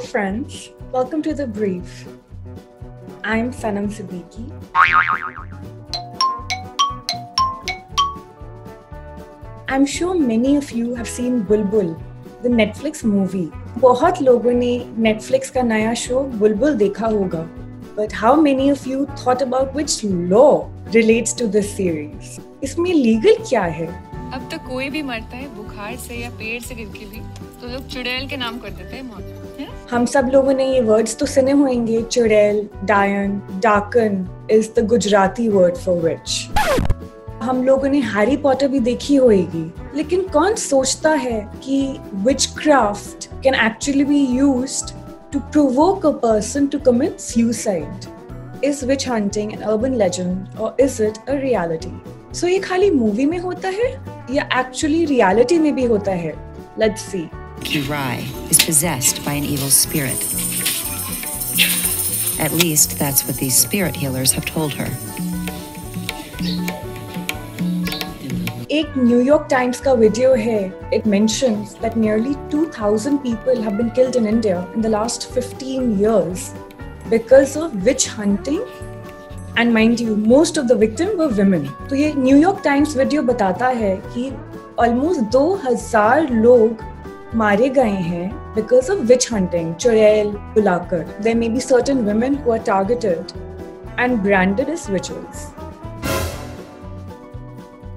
friends, welcome to The Brief. I'm Sanam Siddiqui. I'm sure many of you have seen Bulbul, the Netflix movie. बहुत लोगों ने Netflix का नया show बुलबुल देखा होगा. But how many of you thought about which law relates to this series? इसमें legal क्या है? अब तक कोई भी मरता है बुखार से या पेड़ से गिर के भी तो लोग चुड़ैल के नाम कर देते हैं मौत. हम सब लोगों ने ये वर्ड्स तो सुने होंगे. चुड़ैल, डायन, darken is the Gujarati word for witch. हम लोगों ने हैरी पॉटर भी देखी होगी, लेकिन कौन सोचता है कि witchcraft can actually be used to provoke a person to commit suicide? Is witch hunting an urban legend or is it a reality? So ये खाली मूवी में होता है या actually reality में भी होता है? Let's see. Rai is possessed by an evil spirit. At least that's what these spirit healers have told her. एक न्यूयॉर्क टाइम्स का वीडियो है. It mentions that nearly 2,000 people have been killed in India in the last 15 years because of witch hunting. And mind you, most of the victims were women. तो ये New York times video बताता है कि almost 2,000 लोग मारे गए हैं because of witch hunting, चुड़ैल बुलाकर. There may be certain women who are targeted and branded as witches.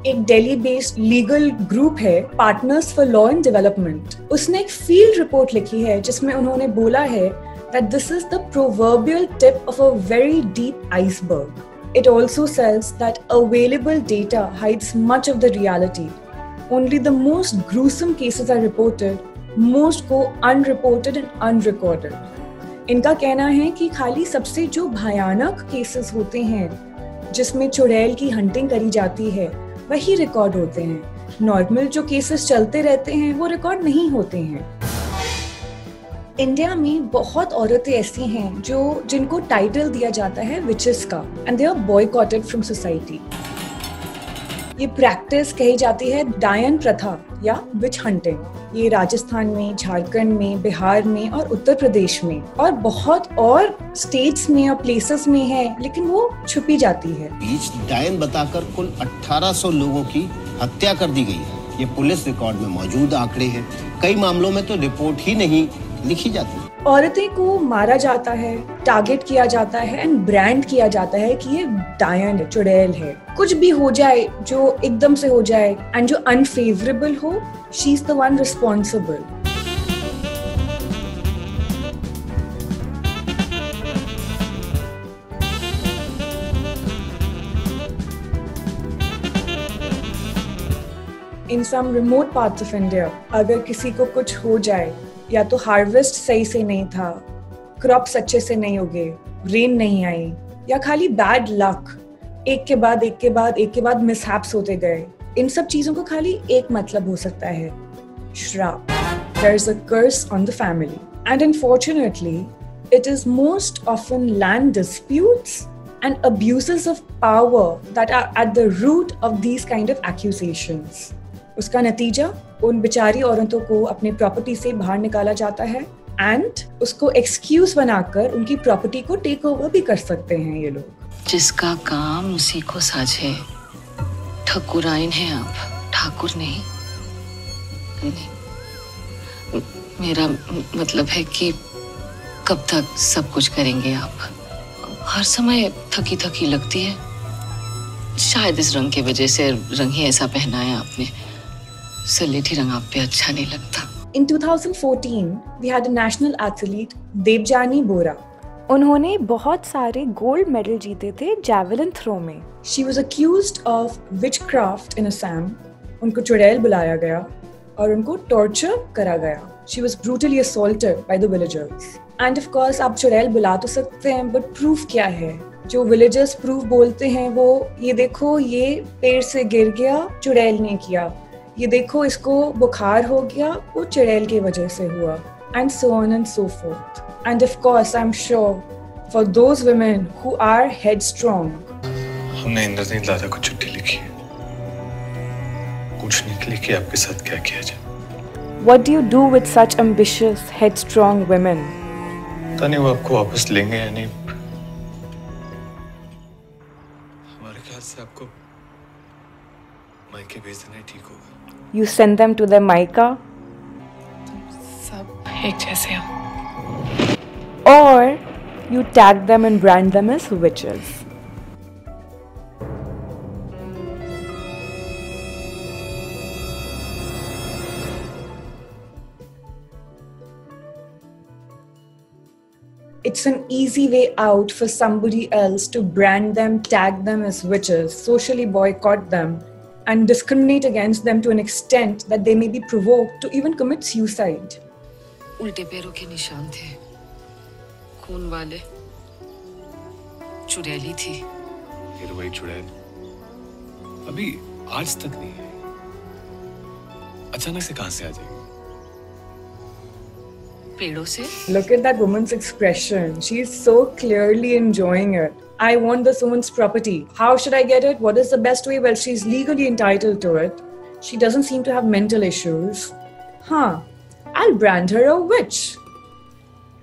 एक दिल्ली बेस्ड लीगल ग्रुप है partners for law and development. उसने एक फील्ड रिपोर्ट लिखी है जिसमें उन्होंने बोला है that this is the proverbial tip of a very deep iceberg. It also says that available data hides much of the reality. Only the most gruesome cases are reported, most go unreported and unrecorded. इनका कहना है कि खाली सबसे जो भयानक cases होते हैं जिसमें चुड़ैल की हंटिंग करी जाती है वही रिकॉर्ड होते हैं. नॉर्मल जो केसेस चलते रहते हैं वो रिकॉर्ड नहीं होते हैं. इंडिया में बहुत औरतें ऐसी हैं जिनको टाइटल दिया जाता है विचेस का and they are boycotted from society. ये प्रैक्टिस कही जाती है डायन प्रथा या विच हंटिंग. ये राजस्थान में, झारखंड में, बिहार में और उत्तर प्रदेश में और बहुत और स्टेट्स में और प्लेसेस में है, लेकिन वो छुपी जाती है. बीच डायन बताकर कुल 1800 लोगों की हत्या कर दी गई है. ये पुलिस रिकॉर्ड में मौजूद आंकड़े हैं. कई मामलों में तो रिपोर्ट ही नहीं लिखी जाती. औरतें को मारा जाता है, टारगेट किया जाता है एंड ब्रांड किया जाता है कि ये डायन है, चुड़ैल है. कुछ भी हो जाए जो एकदम से हो जाए एंड जो अनफेवरेबल हो, she is the one responsible. In some remote parts of India अगर किसी को कुछ हो जाए, या तो हार्वेस्ट सही से नहीं था, क्रॉप्स अच्छे से नहीं उगे, रेन नहीं आई, या खाली बैड लक, एक के बाद मिसहैप्स होते गए. इन सब चीजों को खाली एक मतलब हो सकता है, श्राप. There is a curse on the family. And unfortunately, it is most often land disputes and abuses of power that are at the root of these kind of accusations. उसका नतीजा उन बेचारी औरतों को अपने प्रॉपर्टी से बाहर निकाला जाता है एंड उसको एक्सक्यूज बनाकर उनकी प्रॉपर्टी को टेक ओवर भी कर सकते हैं ये लोग. जिसका काम उसी को साझे. ठकुराइन है आप, ठाकुर नहीं. मेरा मतलब है कि कब तक सब कुछ करेंगे आप? हर समय थकी थकी लगती है. शायद इस रंग की वजह से रंग ही ऐसा पहना है आपने. सलेटी रंग आप पे अच्छा नहीं लगता. In 2014, we had a national athlete, Devyani बोरा. उन्होंने बहुत सारे गोल्ड मेडल जीते थे जैवलिन थ्रो में. She was accused of witchcraft in Assam. उनको चुड़ैल बुलाया गया और उनको टॉर्चर करा गया. She was brutally assaulted by the villagers. And of course, आप चुड़ैल बुला तो सकते हैं, but proof क्या है? जो विलेजर्स प्रूफ बोलते हैं वो ये देखो, ये पेड़ से गिर गया, चुड़ैल ने किया. ये देखो, इसको बुखार हो गया, वो चुड़ैल की वजह से हुआ. And so on and so forth. And of course, I'm sure for those women who are headstrong. हमने इंद्रनील दादा को चिट्ठी लिखी है. पूछने के लिए कि आपके साथ क्या किया जाए. What do you do with such ambitious, headstrong women? पता नहीं वो आपको वापस लेंगे या नहीं। हमारे ख्याल से आपको मायके भेज देना ठीक होगा। You send them to their Maika? सब एक जैसे हो। Or you tag them and brand them as witches. It's an easy way out for somebody else to brand them, tag them as witches, socially boycott them, and discriminate against them to an extent that they may be provoked to even commit suicide. उल्टे पैरों के निशान थे, खून वाले, चुड़ैली थी। फिर वही चुड़ैल अभी आज तक नहीं आई, अचानक से कहां से आ जाएगी? पेड़ों से। Look at that woman's expression. She's so clearly enjoying it. I want this woman's property. How should I get it? What is the best way? Well, she's legally entitled to it. She doesn't seem to have mental issues. I'll brand her a witch.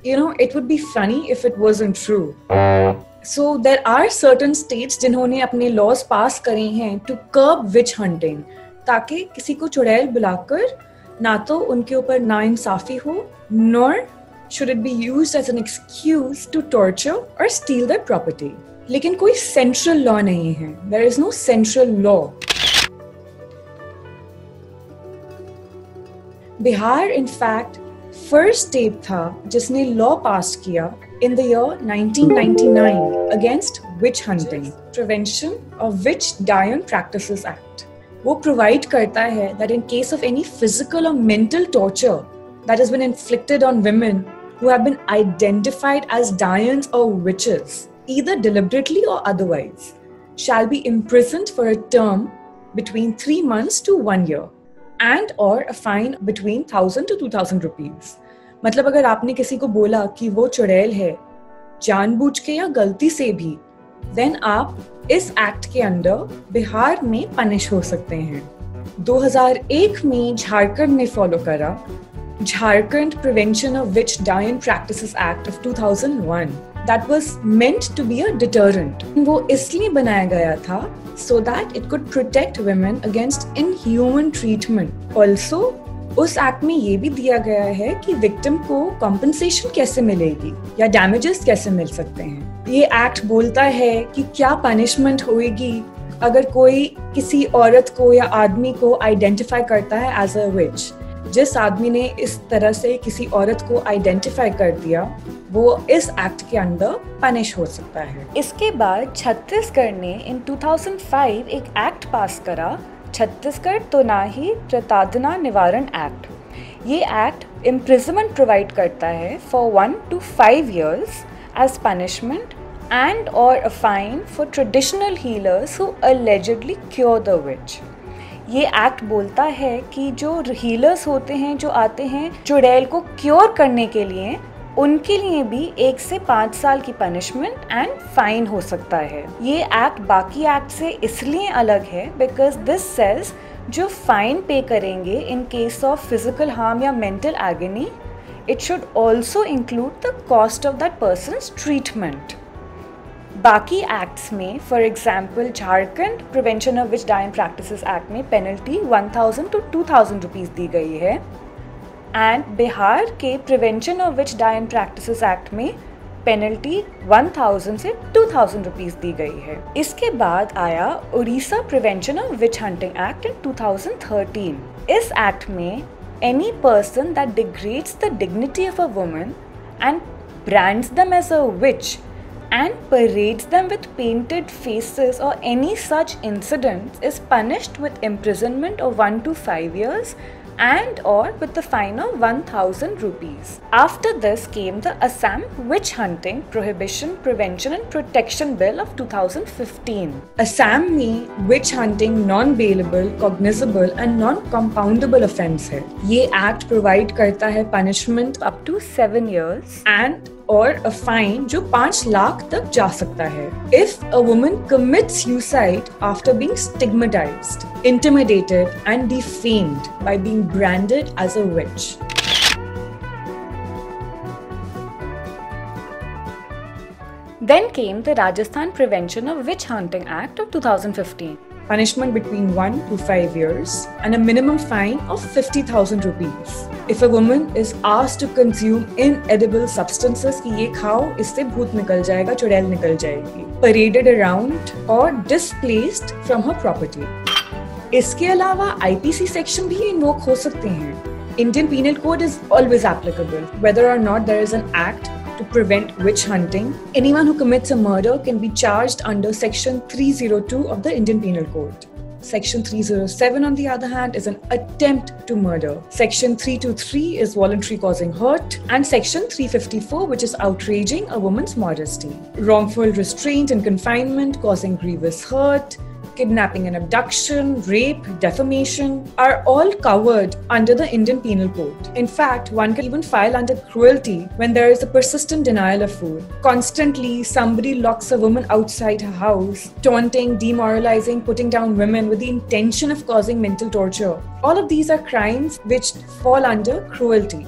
You know, it would be funny if it wasn't true. So there are certain states जिन्होंने अपने laws pass करे हैं to curb witch hunting, ताकि किसी को चुड़ैल बुलाकर ना तो उनके ऊपर नाइंसाफी हो, nor should it be used as an excuse to torture or steal their property. लेकिन कोई central law नहीं है. There is no central law. Bihar in fact first state था जिसने law pass किया in the year 1999 against witch hunting, Prevention of Witch Dye Practices Act. वो provide करता है that in case of any physical or mental torture that has been inflicted on women who have been identified as Dians or witches, either deliberately or otherwise, shall be imprisoned for a term between 3 months to 1 year and or a fine between 1,000 to 2,000 rupees. मतलब अगर आपने किसी को बोला कि वो चुड़ैल है जानबूझ के या गलती से भी, देन आप इस एक्ट के अंडर बिहार में पनिश हो सकते हैं। 2001 में झारखंड ने फॉलो करा Jharkhand prevention of witch die and practices act of 2001 that was meant to be a deterrent. वो इसलिए बनाया गया था so that it could protect women against inhuman treatment. Also, उस एक्ट में ये भी दिया गया है कि विक्टिम को कॉम्पनसेशन कैसे मिलेगी या डैमेजेस कैसे मिल सकते हैं। ये एक्ट बोलता है कि क्या पनिशमेंट होएगी अगर कोई किसी औरत को या आदमी को आइडेंटिफाई करता है एज अ विच। जिस आदमी ने इस तरह से किसी औरत को आइडेंटिफाई कर दिया वो इस एक्ट के अंदर पनिश हो सकता है। इसके बाद छत्तीसगढ़ ने इन 2005 एक एक्ट पास करा, छत्तीसगढ़ तो ना ही प्रताड़ना निवारण एक्ट। ये एक्ट इम्प्रिजनमेंट प्रोवाइड करता है for 1 to 5 years as punishment and or a fine for traditional healers who allegedly cure the witch. ये एक्ट बोलता है कि जो हीलर्स होते हैं जो आते हैं चुड़ैल को क्योर करने के लिए, उनके लिए भी 1 से 5 साल की पनिशमेंट एंड फाइन हो सकता है। ये एक्ट बाकी एक्ट से इसलिए अलग है बिकॉज दिस सेज जो फाइन पे करेंगे in case of physical harm या mental agony, it should also include the cost of that person's treatment. बाकी एक्ट्स में for example Jharkhand prevention of witch die and practices act में penalty 1,000 to 2,000 rupees दी गई है and Bihar के prevention of witch die and practices act में penalty 1,000 से 2,000 rupees दी गई है। इसके बाद आया Orissa prevention of witch hunting act in 2013। इस एक्ट में any person that degrades the dignity of a woman and brands them as a witch and parades them with painted faces or any such incidents is punished with imprisonment of 1 to 5 years and or with the fine of 1,000 rupees. After this came the Assam Witch Hunting Prohibition, Prevention and Protection Bill of 2015. Assam में witch hunting non-bailable, cognizable and non-compoundable offence है। ये act provide करता है punishment up to 7 years and और a fine जो 5 लाख तक जा सकता है if a woman commits suicide after being stigmatized, intimidated and defamed by being branded as a witch. Then came the Rajasthan Prevention of Witch Hunting Act of 2015. Punishment between 1 to 5 years and a minimum fine of 50,000 rupees. If a woman is asked to consume inedible substances कि ये खाओ इससे भूत निकल जाएगा, चुड़ैल निकल जाएगी, paraded around or displaced from her property. इसके अलावा IPC section भी invoke हो सकते हैं. Indian Penal Code is always applicable, whether or not there is an act to prevent witch hunting. Anyone who commits a murder can be charged under Section 302 of the Indian Penal Code. Section 307, on the other hand, is an attempt to murder. Section 323 is voluntary causing hurt, and Section 354, which is outraging a woman's modesty. Wrongful restraint and confinement causing grievous hurt, kidnapping and abduction, rape, defamation are all covered under the Indian Penal Code. In fact, one can even file under cruelty when there is a persistent denial of food. Constantly, somebody locks a woman outside her house, taunting, demoralizing, putting down women with the intention of causing mental torture. All of these are crimes which fall under cruelty.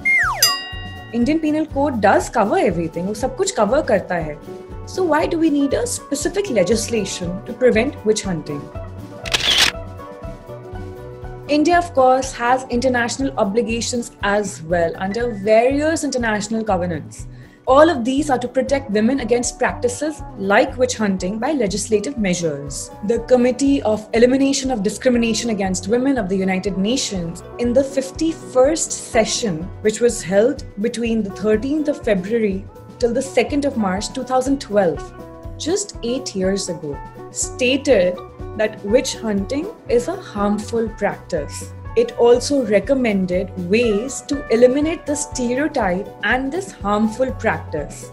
Indian Penal Code does cover everything, वो सब कुछ cover करता है. So why do we need a specific legislation to prevent witch hunting? India, of course, has international obligations as well under various international covenants. All of these are to protect women against practices like witch hunting by legislative measures. The Committee of Elimination of Discrimination Against Women of the United Nations, in the 51st session, which was held between the 13th of February till the 2nd of March 2012, just 8 years ago, stated that witch hunting is a harmful practice. It also recommended ways to eliminate the stereotype and this harmful practice.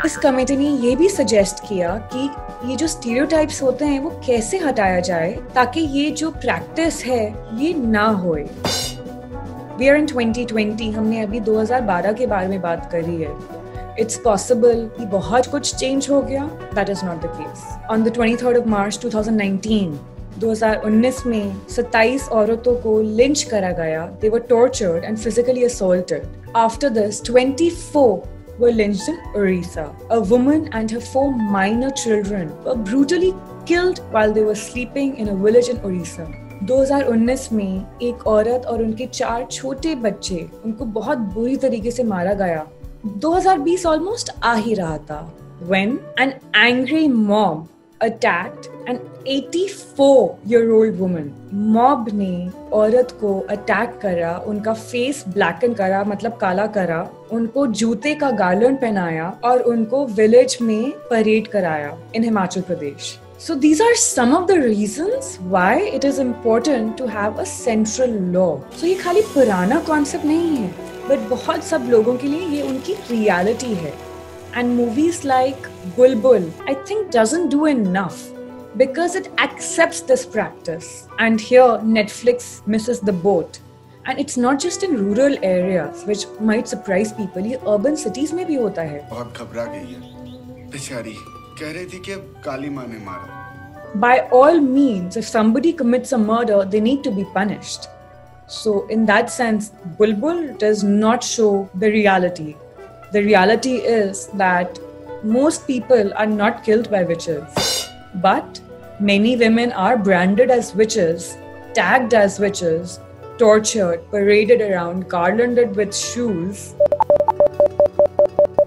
इस committee ने ये भी suggest किया कि ये जो stereotypes होते हैं वो कैसे हटाया जाए ताकि ये जो प्रैक्टिस है ये ना होए. We are in 2020, हमने अभी 2012 के बारे में बात करी है. It's possible कि बहुत कुछ चेंज हो गया. That is not the case. On the 23rd of March 2019 में 27 औरतों को लिंच करा गया. They were tortured and physically assaulted. After this, 24 were lynched in Orissa. A woman and her 4 minor children were brutally killed while they were sleeping in a village in Orissa. 2019 में एक औरत और उनके 4 छोटे बच्चे उनको बहुत बुरी तरीके से मारा गया. 2020 ऑलमोस्ट आ ही रहा था when an angry mob attacked an 84-year-old woman. Mob ने औरत को अटैक करा, उनका फेस ब्लैकन करा मतलब काला करा, उनको जूते का गार्लैंड पहनाया और उनको विलेज में परेड कराया in Himachal Pradesh. So these are some of the reasons why it is important to have a central law. So ये खाली पुराना concept नहीं है, but बहुत सब लोगों के लिए ये उनकी reality है. And movies like Bulbul, I think doesn't do enough because it accepts this practice. And here Netflix misses the boat. And it's not just in rural areas, which might surprise people. ये urban cities में भी होता है. बहुत घबरा गई है, बेचारी. कह रही थी कि काली माँ ने मारा. By all means, if somebody commits a murder, they need to be punished. So, in that sense, Bulbul does not show the reality. The reality is that most people are not killed by witches. But many women are branded as witches, tagged as witches, tortured, paraded around, garlanded with shoes.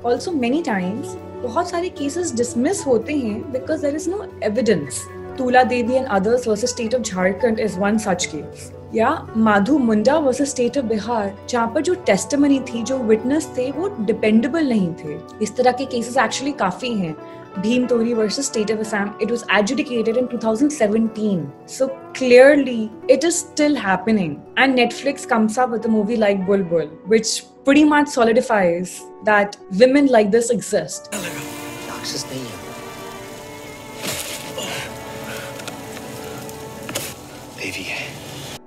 Also, many times, बहुत सारे cases dismiss होते हैं because there is no evidence. Tula Devi and others versus State of Jharkhand is one such case. या माधु मुंडा versus State of Bihar, जहाँ पर जो testimony थी, जो witness थे, वो dependable नहीं थे. इस तरह के cases actually काफी हैं. Bhim Tori versus State of Assam, it was adjudicated in 2017. So clearly, it is still happening. And Netflix comes up with a movie like Bulbul, which pretty much solidifies that women like this exist.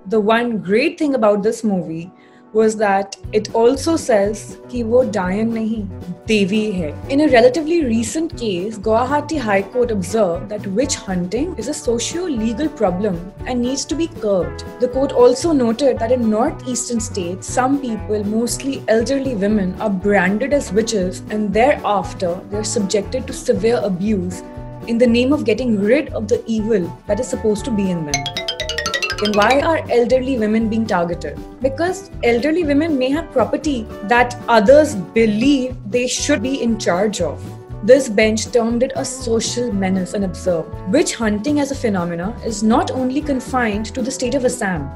The one great thing about this movie was that it also says कि वो Dayan नहीं, Devi है. In a relatively recent case, Guwahati High Court observed that witch hunting is a socio-legal problem and needs to be curbed. The court also noted that in northeastern states, some people, mostly elderly women, are branded as witches and thereafter they are subjected to severe abuse in the name of getting rid of the evil that is supposed to be in them. Then why are elderly women being targeted? Because elderly women may have property that others believe they should be in charge of. This bench termed it a social menace and observed, witch hunting as a phenomena is not only confined to the state of Assam.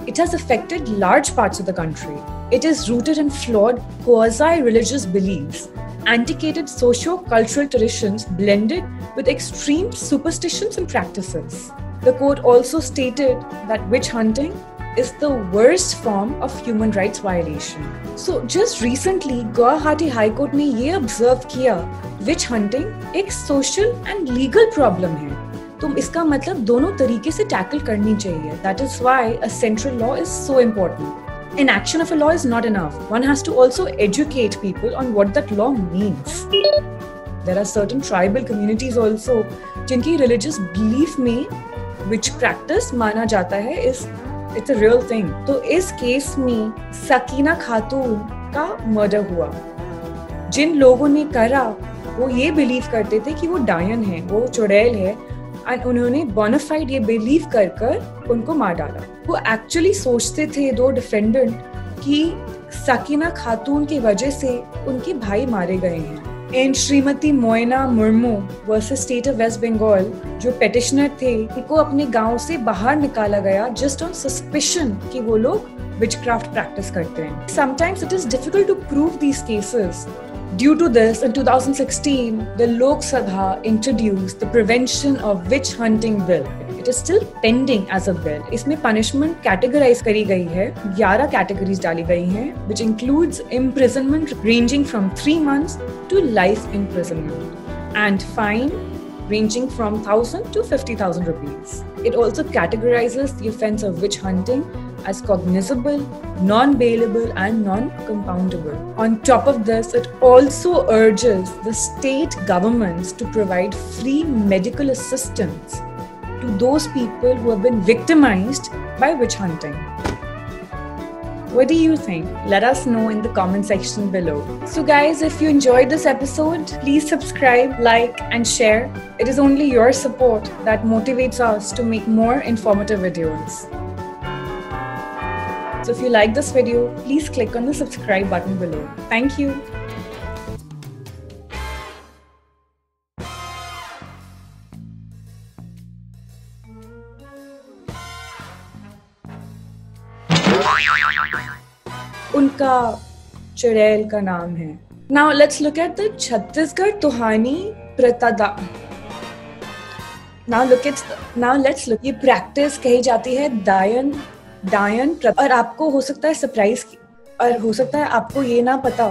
It has affected large parts of the country. It is rooted in flawed quasi-religious beliefs, antiquated socio-cultural traditions blended with extreme superstitions and practices. The court also stated that witch hunting is the worst form of human rights violation. So just recently, Guwahati High Court ने ये observe किया, witch hunting एक social and legal problem है. तो इसका मतलब दोनों तरीके से tackle करनी चाहिए. That is why a central law is so important. Inaction of a law is not enough. One has to also educate people on what that law means. There are certain tribal communities also जिनकी religious belief में which practice माना जाता है it's a real thing. तो इस case में सकीना खातून का murder हुआ. जिन लोगों ने करा वो ये बिलीव करते थे कि वो डायन है, वो चुड़ैल है, और उन्होंने बोनाफाइड ये बिलीव कर उनको मार डाला. वो एक्चुअली सोचते थे दो डिफेंडेंट कि सकीना खातून की वजह से उनके भाई मारे गए हैं. In Shrimati Moina Murmu versus state of West Bengal जो पेटिशनर थे, उनको अपने गांव से बाहर निकाला गया जस्ट ऑन सस्पिशन कि वो लोग विचक्राफ्ट प्रैक्टिस करते हैं. Sometimes it is difficult to prove these cases. Due to this, in 2016, the Lok Sabha introduced the Prevention of Witch Hunting Bill. It is still pending as a bill. इसमें punishment categorize करी गई है, 11 categories डाली गई हैं, which includes imprisonment ranging from 3 months to life imprisonment and fine ranging from 1,000 to 50,000 rupees. It also categorizes the offense of witch hunting as cognizable, non-bailable and non-compoundable. On top of this, it also urges the state governments to provide free medical assistance to those people who have been victimized by witch hunting. What do you think? Let us know in the comment section below. So guys, if you enjoyed this episode, please subscribe, like and share. It is only your support that motivates us to make more informative videos. So if you like this video, please click on the subscribe button below. Thank you. उनका चुड़ैल का नाम है. Now let's look at the Chhattisgarh Tuhani Pratada. Now let's look. ये practice कही जाती है डायन और आपको हो सकता है सरप्राइज और हो सकता है आपको ये ना पता